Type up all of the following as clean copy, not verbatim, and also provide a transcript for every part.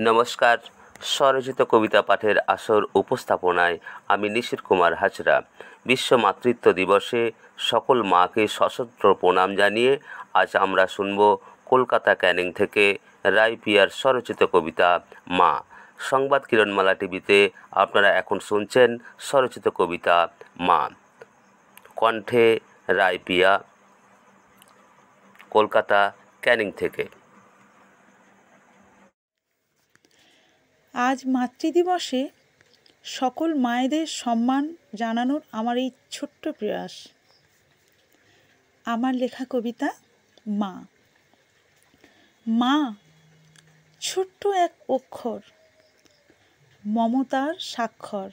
নমস্কার, স্বরচিত কবিতা পাঠের আসর উপস্থাপনায় আমি নিশির কুমার হাজরা। বিশ্ব মাতৃত্ব দিবসে সকল মাকে সশস্ত্র প্রণাম জানিয়ে আজ আমরা শুনব কলকাতা ক্যানিং থেকে রায় পিয়ার স্বরচিত কবিতা মা। সংবাদ কিরণমালা টিভিতে আপনারা এখন শুনছেন স্বরচিত কবিতা মা। কণ্ঠে রায় পিয়া, কলকাতা ক্যানিং থেকে। আজ মাতৃদিবসে সকল মায়েদের সম্মান জানানোর আমার এই ছোট্ট প্রয়াস। আমার লেখা কবিতা মা। মা ছোট্ট এক অক্ষর, মমতার স্বাক্ষর।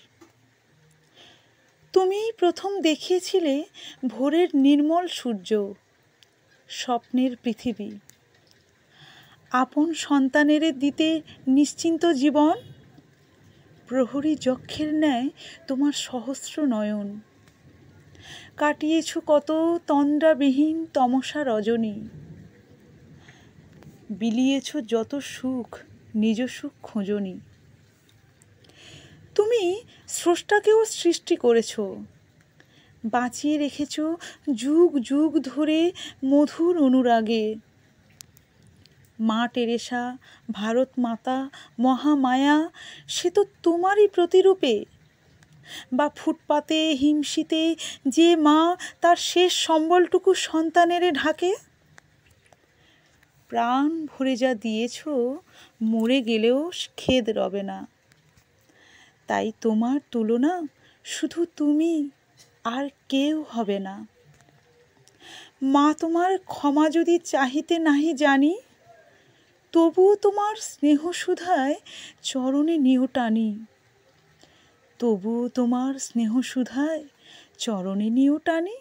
তুমিই প্রথম দেখিয়েছিলে ভোরের নির্মল সূর্য, স্বপ্নের পৃথিবী। আপন সন্তানের দিতে নিশ্চিন্ত জীবন, প্রহরী যক্ষের ন্যায় তোমার সহস্র নয়ন। কাটিয়েছ কত তন্দ্রাবিহীন তমসা রজনী, বিলিয়েছ যত সুখ নিজ সুখ খোঁজনি। তুমি স্রষ্টাকেও সৃষ্টি করেছ, বাঁচিয়ে রেখেছ যুগ যুগ ধরে মধুর অনুরাগে। মা টেরেসা, ভারত মাতা, মহামায়া, সে তো তোমারই প্রতিরূপে। বা ফুটপাতে হিমশীতে যে মা তার শেষ সম্বলটুকু সন্তানের ঢাকে। প্রাণ ভরে যা দিয়েছ, মরে গেলেও খেদ রবে না। তাই তোমার তুলনা শুধু তুমি, আর কেউ হবে না। মা তোমার ক্ষমা যদি চাহিতে নাহি জানি, তবুও তোমার স্নেহ সুধায় চরণে নিও টানি। তবুও তোমার স্নেহ সুধায় চরণে নিও টানি।